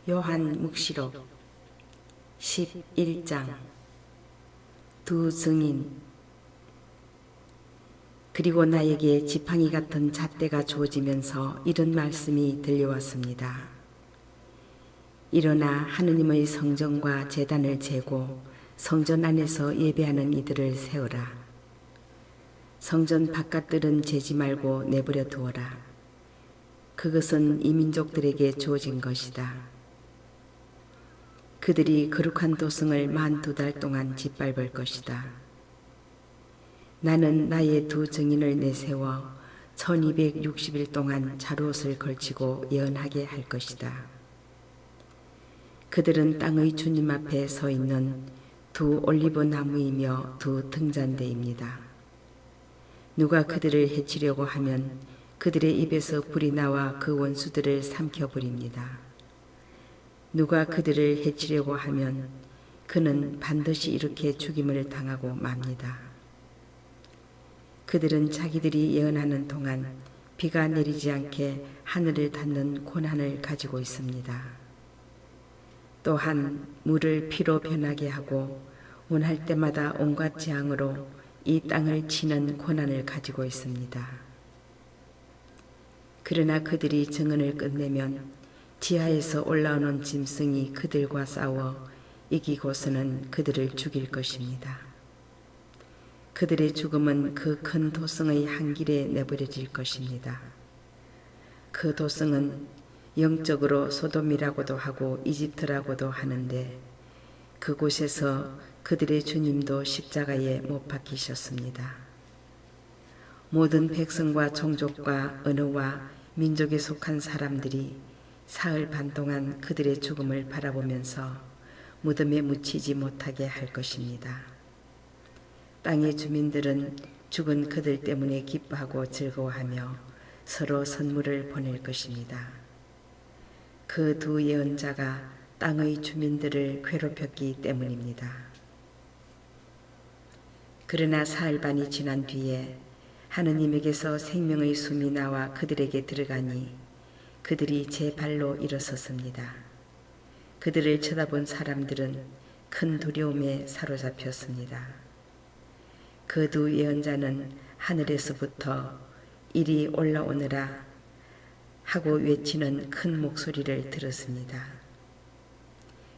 요한묵시록 11장 두 증인. 그리고 나에게 지팡이 같은 잣대가 주어지면서 이런 말씀이 들려왔습니다. 일어나 하느님의 성전과 제단을 재고 성전 안에서 예배하는 이들을 세우라. 성전 바깥들은 재지 말고 내버려 두어라. 그것은 이 민족들에게 주어진 것이다. 그들이 거룩한 도성을 만 2달 동안 짓밟을 것이다. 나는 나의 두 증인을 내세워 1260일 동안 자루옷을 걸치고 예언하게 할 것이다. 그들은 땅의 주님 앞에 서 있는 두 올리브 나무이며 두 등잔대입니다. 누가 그들을 해치려고 하면 그들의 입에서 불이 나와 그 원수들을 삼켜버립니다. 누가 그들을 해치려고 하면 그는 반드시 이렇게 죽임을 당하고 맙니다. 그들은 자기들이 예언하는 동안 비가 내리지 않게 하늘을 닫는 고난을 가지고 있습니다. 또한 물을 피로 변하게 하고 원할 때마다 온갖 재앙으로 이 땅을 치는 고난을 가지고 있습니다. 그러나 그들이 증언을 끝내면 지하에서 올라오는 짐승이 그들과 싸워 이기고서는 그들을 죽일 것입니다. 그들의 죽음은 그 큰 도성의 한 길에 내버려질 것입니다. 그 도성은 영적으로 소돔이라고도 하고 이집트라고도 하는데 그곳에서 그들의 주님도 십자가에 못 박히셨습니다. 모든 백성과 종족과 언어와 민족에 속한 사람들이 사흘 반 동안 그들의 죽음을 바라보면서 무덤에 묻히지 못하게 할 것입니다. 땅의 주민들은 죽은 그들 때문에 기뻐하고 즐거워하며 서로 선물을 보낼 것입니다. 그 두 예언자가 땅의 주민들을 괴롭혔기 때문입니다. 그러나 사흘 반이 지난 뒤에 하느님에게서 생명의 숨이 나와 그들에게 들어가니 그들이 제 발로 일어섰습니다. 그들을 쳐다본 사람들은 큰 두려움에 사로잡혔습니다. 그 두 예언자는 하늘에서부터 이리 올라오너라 하고 외치는 큰 목소리를 들었습니다.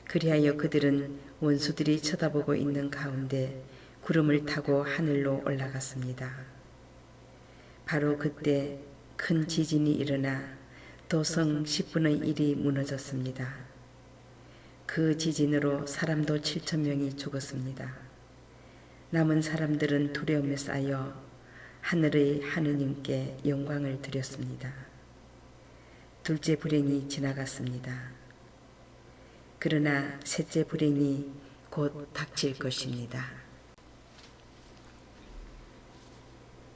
그리하여 그들은 원수들이 쳐다보고 있는 가운데 구름을 타고 하늘로 올라갔습니다. 바로 그때 큰 지진이 일어나 도성 10분의 1이 무너졌습니다. 그 지진으로 사람도 7,000명이 죽었습니다. 남은 사람들은 두려움에 쌓여 하늘의 하느님께 영광을 드렸습니다. 둘째 불행이 지나갔습니다. 그러나 셋째 불행이 곧 닥칠 것입니다.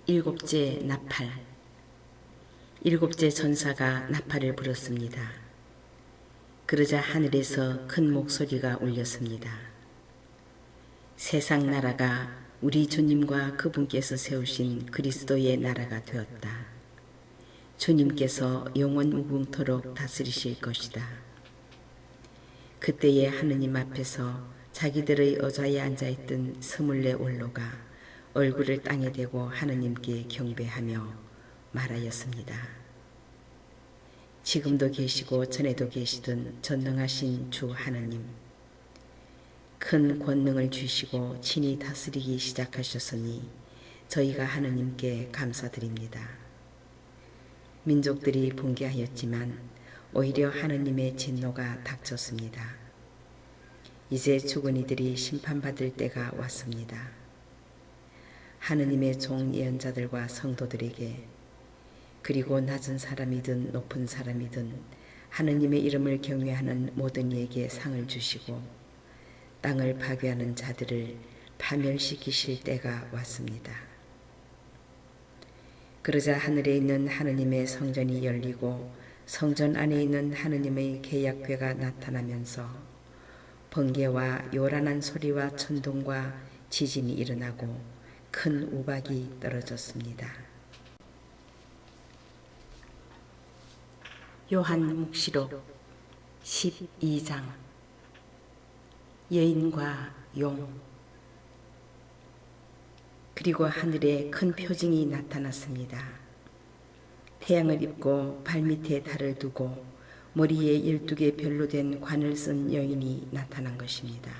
일곱째 나팔. 일곱째 전사가 나팔을 불었습니다. 그러자 하늘에서 큰 목소리가 울렸습니다. 세상 나라가 우리 주님과 그분께서 세우신 그리스도의 나라가 되었다. 주님께서 영원 무궁토록 다스리실 것이다. 그때에 하느님 앞에서 자기들의 의자에 앉아있던 24 원로가 얼굴을 땅에 대고 하느님께 경배하며 말하였습니다. 지금도 계시고 전에도 계시던 전능하신 주 하느님, 큰 권능을 주시고 친히 다스리기 시작하셨으니 저희가 하느님께 감사드립니다. 민족들이 분개하였지만 오히려 하느님의 진노가 닥쳤습니다. 이제 죽은 이들이 심판받을 때가 왔습니다. 하느님의 종 예언자들과 성도들에게 그리고 낮은 사람이든 높은 사람이든 하느님의 이름을 경외하는 모든 이에게 상을 주시고 땅을 파괴하는 자들을 파멸시키실 때가 왔습니다. 그러자 하늘에 있는 하느님의 성전이 열리고 성전 안에 있는 하느님의 계약궤가 나타나면서 번개와 요란한 소리와 천둥과 지진이 일어나고 큰 우박이 떨어졌습니다. 요한묵시록 12장 여인과 용. 그리고 하늘에 큰 표징이 나타났습니다. 태양을 입고 발밑에 달을 두고 머리에 12개 별로 된 관을 쓴 여인이 나타난 것입니다.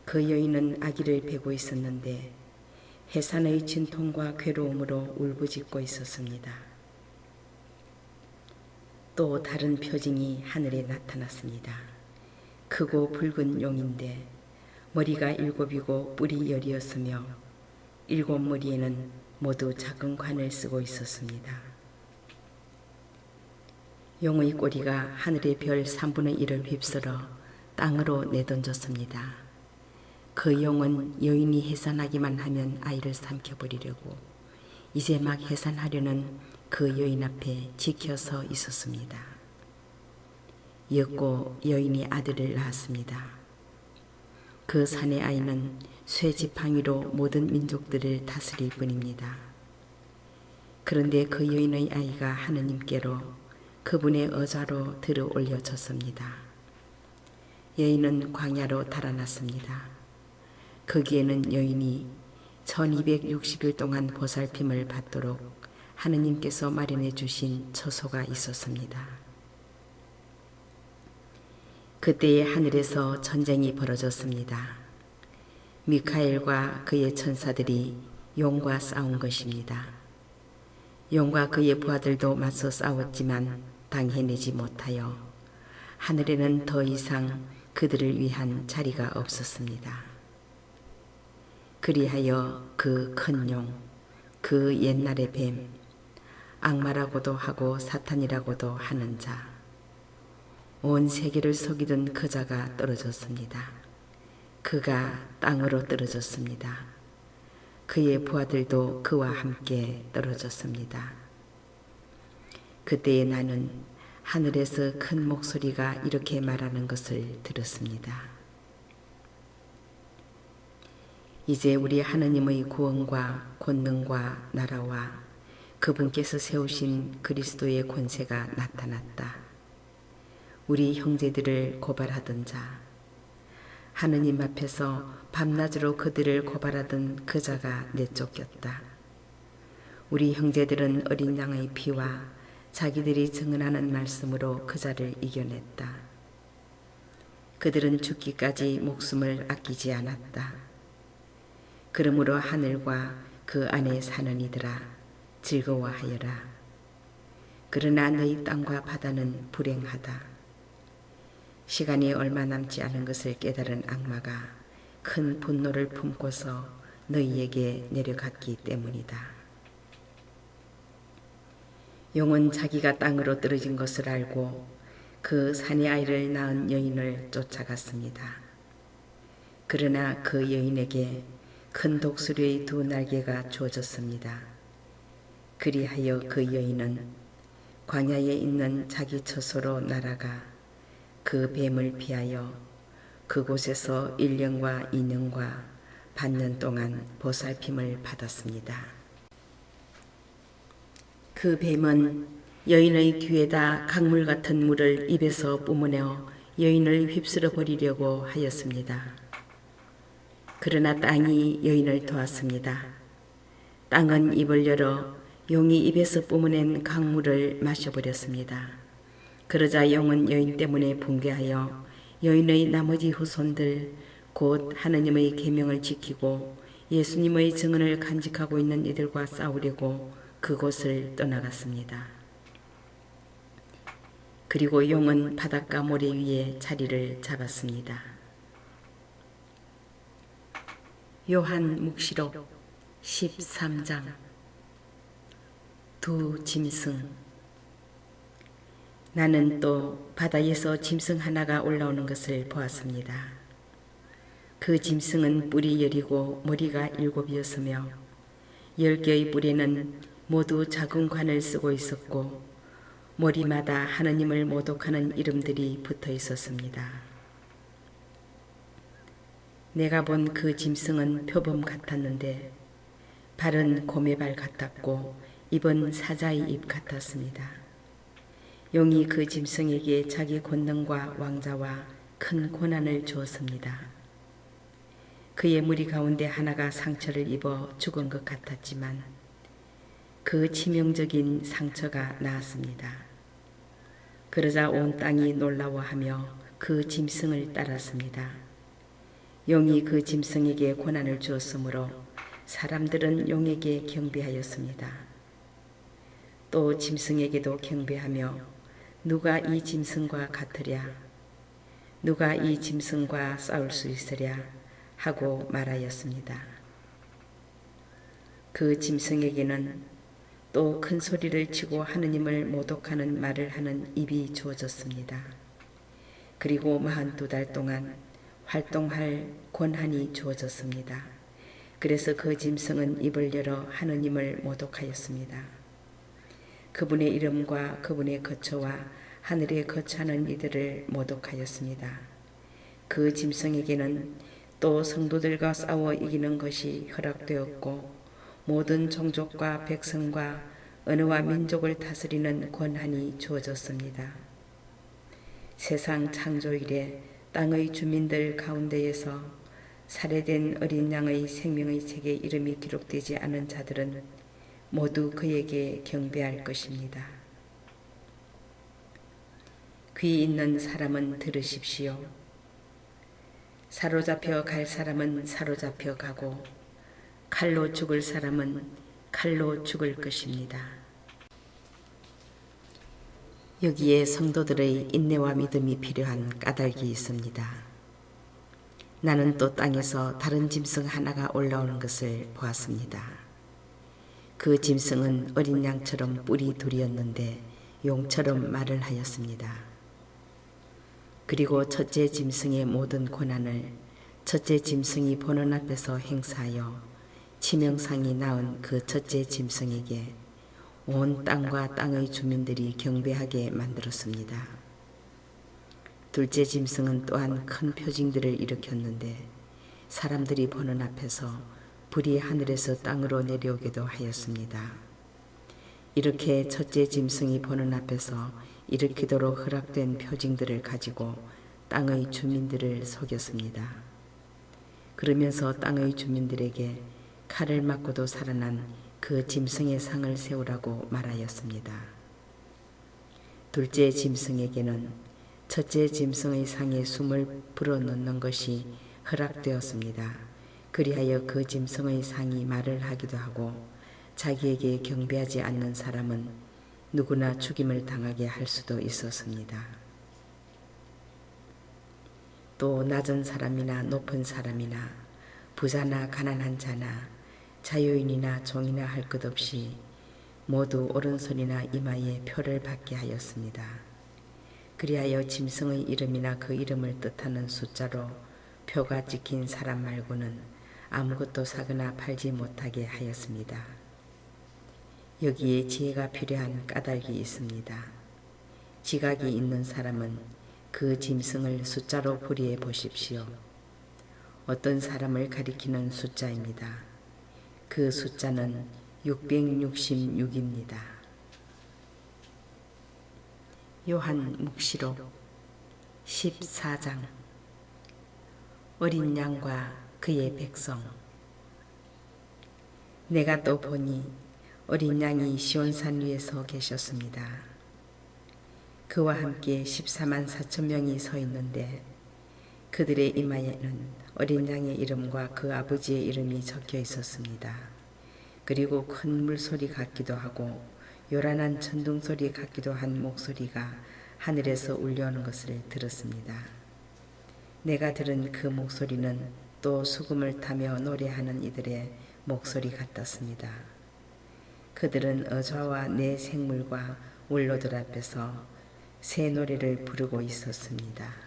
그 여인은 아기를 베고 있었는데 해산의 진통과 괴로움으로 울부짖고 있었습니다. 또 다른 표징이 하늘에 나타났습니다. 크고 붉은 용인데 머리가 7이고 뿔이 10이었으며 7머리에는 모두 작은 관을 쓰고 있었습니다. 용의 꼬리가 하늘의 별 3분의 1을 휩쓸어 땅으로 내던졌습니다. 그 용은 여인이 해산하기만 하면 아이를 삼켜버리려고 이제 막 해산하려는 그 여인 앞에 지켜서 있었습니다. 였고 여인이 아들을 낳았습니다. 그 산의 아이는 쇠지팡이로 모든 민족들을 다스릴 뿐입니다. 그런데 그 여인의 아이가 하느님께로 그분의 의자로 들어 올려졌습니다. 여인은 광야로 달아났습니다. 거기에는 여인이 1260일 동안 보살핌을 받도록 하느님께서 마련해 주신 처소가 있었습니다. 그때에 하늘에서 전쟁이 벌어졌습니다. 미카엘과 그의 천사들이 용과 싸운 것입니다. 용과 그의 부하들도 맞서 싸웠지만 당해내지 못하여 하늘에는 더 이상 그들을 위한 자리가 없었습니다. 그리하여 그 큰 용, 그 옛날의 뱀, 악마라고도 하고 사탄이라고도 하는 자, 온 세계를 속이던 그 자가 떨어졌습니다. 그가 땅으로 떨어졌습니다. 그의 부하들도 그와 함께 떨어졌습니다. 그때에 나는 하늘에서 큰 목소리가 이렇게 말하는 것을 들었습니다. 이제 우리 하느님의 구원과 권능과 나라와 그분께서 세우신 그리스도의 권세가 나타났다. 우리 형제들을 고발하던 자, 하느님 앞에서 밤낮으로 그들을 고발하던 그 자가 내쫓겼다. 우리 형제들은 어린 양의 피와 자기들이 증언하는 말씀으로 그 자를 이겨냈다. 그들은 죽기까지 목숨을 아끼지 않았다. 그러므로 하늘과 그 안에 사는 이들아 즐거워하여라. 그러나 너희 땅과 바다는 불행하다. 시간이 얼마 남지 않은 것을 깨달은 악마가 큰 분노를 품고서 너희에게 내려갔기 때문이다. 용은 자기가 땅으로 떨어진 것을 알고 그 산의 아이를 낳은 여인을 쫓아갔습니다. 그러나 그 여인에게 큰 독수리의 2날개가 주어졌습니다. 그리하여 그 여인은 광야에 있는 자기 처소로 날아가 그 뱀을 피하여 그곳에서 1년과 2년과 반년 동안 보살핌을 받았습니다. 그 뱀은 여인의 귀에다 강물 같은 물을 입에서 뿜어내어 여인을 휩쓸어 버리려고 하였습니다. 그러나 땅이 여인을 도왔습니다. 땅은 입을 열어 용이 입에서 뿜어낸 강물을 마셔버렸습니다. 그러자 용은 여인 때문에 붕괴하여 여인의 나머지 후손들, 곧 하느님의 계명을 지키고 예수님의 증언을 간직하고 있는 이들과 싸우려고 그곳을 떠나갔습니다. 그리고 용은 바닷가 모래 위에 자리를 잡았습니다. 요한 묵시록 13장. 두 짐승. 나는 또 바다에서 짐승 하나가 올라오는 것을 보았습니다. 그 짐승은 뿔이 10이고 머리가 7이었으며 10개의 뿔에는 모두 작은 관을 쓰고 있었고 머리마다 하느님을 모독하는 이름들이 붙어 있었습니다. 내가 본 그 짐승은 표범 같았는데 발은 곰의 발 같았고 입은 사자의 입 같았습니다. 용이 그 짐승에게 자기 권능과 왕자와 큰 고난을 주었습니다. 그의 무리 가운데 하나가 상처를 입어 죽은 것 같았지만 그 치명적인 상처가 나았습니다. 그러자 온 땅이 놀라워하며 그 짐승을 따랐습니다. 용이 그 짐승에게 고난을 주었으므로 사람들은 용에게 경배하였습니다. 또 짐승에게도 경배하며 누가 이 짐승과 같으랴? 누가 이 짐승과 싸울 수 있으랴? 하고 말하였습니다. 그 짐승에게는 또 큰 소리를 치고 하느님을 모독하는 말을 하는 입이 주어졌습니다. 그리고 42달 동안 활동할 권한이 주어졌습니다. 그래서 그 짐승은 입을 열어 하느님을 모독하였습니다. 그분의 이름과 그분의 거처와 하늘에 거처하는 이들을 모독하였습니다. 그 짐승에게는 또 성도들과 싸워 이기는 것이 허락되었고 모든 종족과 백성과 언어와 민족을 다스리는 권한이 주어졌습니다. 세상 창조 이래 땅의 주민들 가운데에서 살해된 어린 양의 생명의 책에 이름이 기록되지 않은 자들은 모두 그에게 경배할 것입니다. 귀 있는 사람은 들으십시오. 사로잡혀 갈 사람은 사로잡혀 가고 칼로 죽을 사람은 칼로 죽을 것입니다. 여기에 성도들의 인내와 믿음이 필요한 까닭이 있습니다. 나는 또 땅에서 다른 짐승 하나가 올라오는 것을 보았습니다. 그 짐승은 어린 양처럼 뿔이 둘이었는데 용처럼 말을 하였습니다. 그리고 첫째 짐승의 모든 고난을 첫째 짐승이 보는 앞에서 행사하여 치명상이 낳은 그 첫째 짐승에게 온 땅과 땅의 주민들이 경배하게 만들었습니다. 둘째 짐승은 또한 큰 표징들을 일으켰는데 사람들이 보는 앞에서 불이 하늘에서 땅으로 내려오기도 하였습니다. 이렇게 첫째 짐승이 보는 앞에서 일으키도록 허락된 표징들을 가지고 땅의 주민들을 속였습니다. 그러면서 땅의 주민들에게 칼을 맞고도 살아난 그 짐승의 상을 세우라고 말하였습니다. 둘째 짐승에게는 첫째 짐승의 상에 숨을 불어넣는 것이 허락되었습니다. 그리하여 그 짐승의 상이 말을 하기도 하고 자기에게 경배하지 않는 사람은 누구나 죽임을 당하게 할 수도 있었습니다. 또 낮은 사람이나 높은 사람이나 부자나 가난한 자나 자유인이나 종이나 할 것 없이 모두 오른손이나 이마에 표를 받게 하였습니다. 그리하여 짐승의 이름이나 그 이름을 뜻하는 숫자로 표가 찍힌 사람 말고는 아무것도 사거나 팔지 못하게 하였습니다. 여기에 지혜가 필요한 까닭이 있습니다. 지각이 있는 사람은 그 짐승을 숫자로 풀이해 보십시오. 어떤 사람을 가리키는 숫자입니다. 그 숫자는 666입니다. 요한 묵시록 14장 어린 양과 그의 백성. 내가 또 보니 어린 양이 시온산 위에 서 계셨습니다. 그와 함께 14만 4천 명이 서 있는데 그들의 이마에는 어린 양의 이름과 그 아버지의 이름이 적혀 있었습니다. 그리고 큰 물소리 같기도 하고 요란한 천둥소리 같기도 한 목소리가 하늘에서 울려오는 것을 들었습니다. 내가 들은 그 목소리는 또 수금을 타며 노래하는 이들의 목소리 같았습니다. 그들은 어좌와 내 생물과 원로들 앞에서 새 노래를 부르고 있었습니다.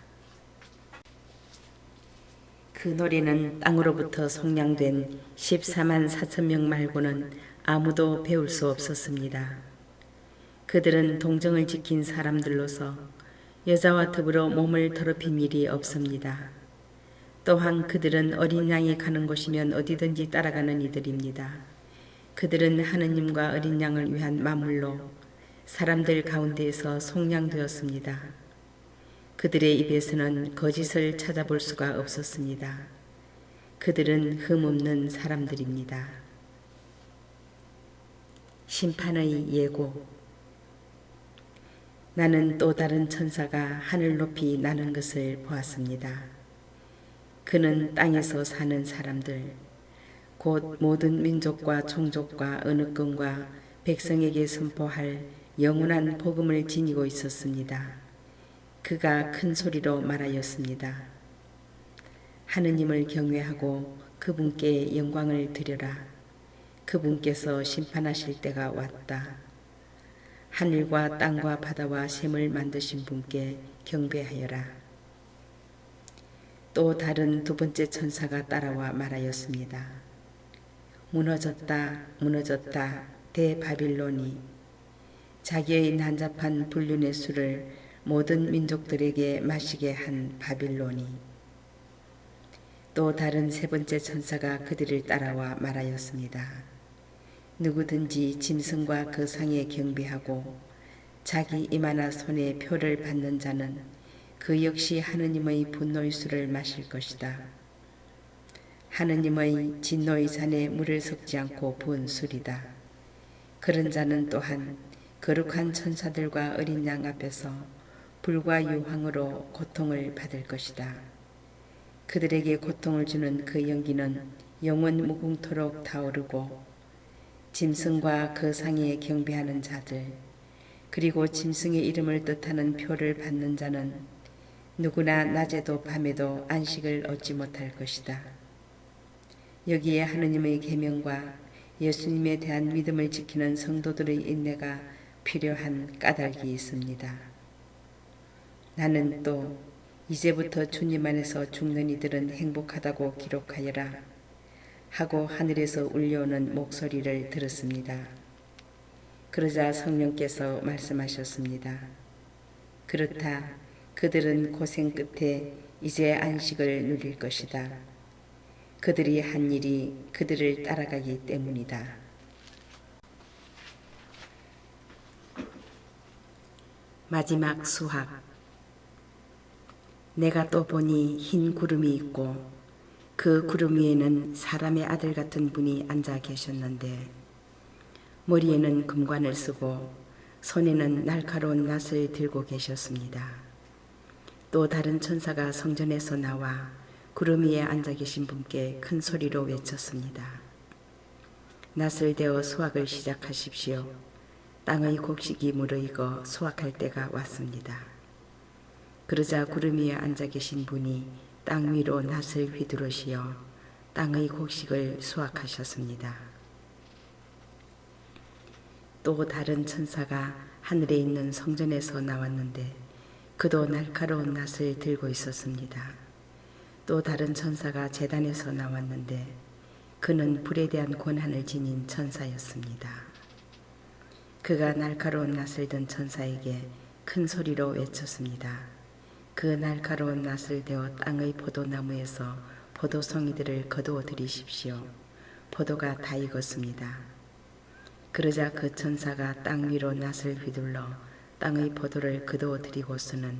그 노래는 땅으로부터 속량된 14만 4천 명 말고는 아무도 배울 수 없었습니다. 그들은 동정을 지킨 사람들로서 여자와 더불어 몸을 더럽힌 일이 없습니다. 또한 그들은 어린 양이 가는 곳이면 어디든지 따라가는 이들입니다. 그들은 하느님과 어린 양을 위한 만물로 사람들 가운데에서 속량되었습니다. 그들의 입에서는 거짓을 찾아볼 수가 없었습니다. 그들은 흠없는 사람들입니다. 심판의 예고. 나는 또 다른 천사가 하늘 높이 나는 것을 보았습니다. 그는 땅에서 사는 사람들, 곧 모든 민족과 종족과 언어권과 백성에게 선포할 영원한 복음을 지니고 있었습니다. 그가 큰 소리로 말하였습니다. 하느님을 경외하고 그분께 영광을 드려라. 그분께서 심판하실 때가 왔다. 하늘과 땅과 바다와 샘을 만드신 분께 경배하여라. 또 다른 두 번째 천사가 따라와 말하였습니다. 무너졌다, 무너졌다, 대바빌론이 자기의 난잡한 불륜의 술을 모든 민족들에게 마시게 한 바빌론이. 또 다른 세 번째 천사가 그들을 따라와 말하였습니다. 누구든지 짐승과 그 상에 경배하고 자기 이마나 손에 표를 받는 자는 그 역시 하느님의 분노의 술을 마실 것이다. 하느님의 진노의 잔에 물을 섞지 않고 부은 술이다. 그런 자는 또한 거룩한 천사들과 어린 양 앞에서 불과 유황으로 고통을 받을 것이다. 그들에게 고통을 주는 그 연기는 영원 무궁토록 타오르고 짐승과 그 상에 경배하는 자들, 그리고 짐승의 이름을 뜻하는 표를 받는 자는 누구나 낮에도 밤에도 안식을 얻지 못할 것이다. 여기에 하느님의 계명과 예수님에 대한 믿음을 지키는 성도들의 인내가 필요한 까닭이 있습니다. 나는 또 이제부터 주님 안에서 죽는 이들은 행복하다고 기록하여라 하고 하늘에서 울려오는 목소리를 들었습니다. 그러자 성령께서 말씀하셨습니다. 그렇다. 그들은 고생 끝에 이제 안식을 누릴 것이다. 그들이 한 일이 그들을 따라가기 때문이다. 마지막 수학. 내가 또 보니 흰 구름이 있고 그 구름 위에는 사람의 아들 같은 분이 앉아 계셨는데 머리에는 금관을 쓰고 손에는 날카로운 낫을 들고 계셨습니다. 또 다른 천사가 성전에서 나와 구름 위에 앉아 계신 분께 큰 소리로 외쳤습니다. 낫을 대어 수확을 시작하십시오. 땅의 곡식이 무르익어 수확할 때가 왔습니다. 그러자 구름 위에 앉아 계신 분이 땅 위로 낫을 휘두르시어 땅의 곡식을 수확하셨습니다. 또 다른 천사가 하늘에 있는 성전에서 나왔는데 그도 날카로운 낫을 들고 있었습니다. 또 다른 천사가 제단에서 나왔는데 그는 불에 대한 권한을 지닌 천사였습니다. 그가 날카로운 낫을 든 천사에게 큰 소리로 외쳤습니다. 그 날카로운 낫을 대어 땅의 포도나무에서 포도송이들을 거두어 들이십시오. 포도가 다 익었습니다. 그러자 그 천사가 땅 위로 낫을 휘둘러 땅의 포도를 거두어 들이고서는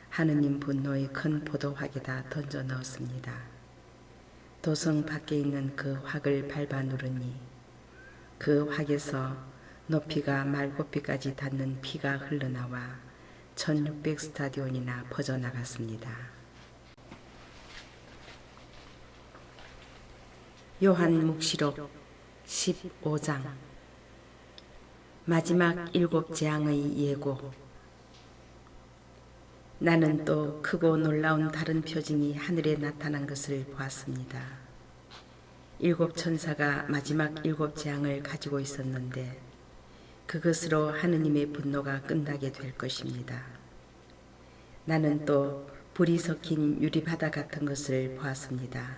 하느님 분노의 큰 포도확에다 던져 넣었습니다. 도성 밖에 있는 그 확을 밟아 누르니 그 확에서 높이가 말고피까지 닿는 피가 흘러나와 1600스타디온이나 퍼져나갔습니다. 요한묵시록 15장. 마지막 7 재앙의 예고. 나는 또 크고 놀라운 다른 표징이 하늘에 나타난 것을 보았습니다. 7 천사가 마지막 7 재앙을 가지고 있었는데 그것으로 하느님의 분노가 끝나게 될 것입니다. 나는 또 불이 섞인 유리바다 같은 것을 보았습니다.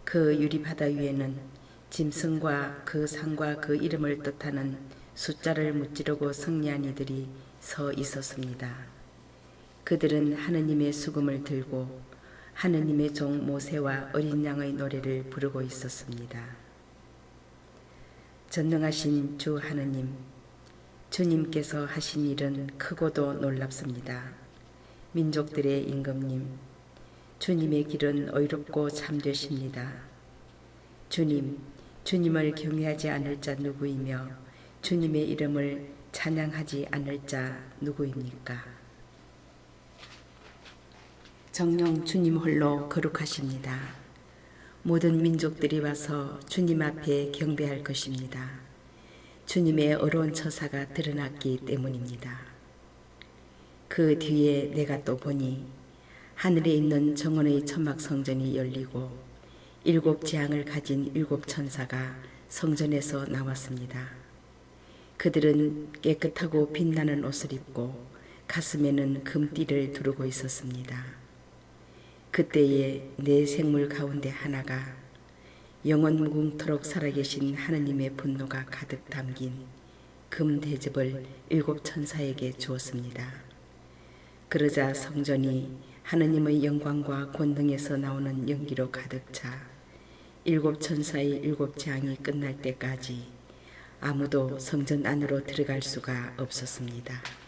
그 유리바다 위에는 짐승과 그 상과 그 이름을 뜻하는 숫자를 무찌르고 승리한 이들이 서 있었습니다. 그들은 하느님의 수금을 들고 하느님의 종 모세와 어린 양의 노래를 부르고 있었습니다. 전능하신 주 하느님, 주님께서 하신 일은 크고도 놀랍습니다. 민족들의 임금님, 주님의 길은 의롭고 참되십니다. 주님, 주님을 경외하지 않을 자 누구이며 주님의 이름을 찬양하지 않을 자 누구입니까? 정녕 주님 홀로 거룩하십니다. 모든 민족들이 와서 주님 앞에 경배할 것입니다. 주님의 어려운 처사가 드러났기 때문입니다. 그 뒤에 내가 또 보니 하늘에 있는 정원의 천막 성전이 열리고 7 재앙을 가진 7 천사가 성전에서 나왔습니다. 그들은 깨끗하고 빛나는 옷을 입고 가슴에는 금띠를 두르고 있었습니다. 그때에 네 생물 가운데 하나가 영원 무궁토록 살아계신 하느님의 분노가 가득 담긴 금 대접을 7 천사에게 주었습니다. 그러자 성전이 하느님의 영광과 권능에서 나오는 연기로 가득 차 7 천사의 7 재앙이 끝날 때까지 아무도 성전 안으로 들어갈 수가 없었습니다.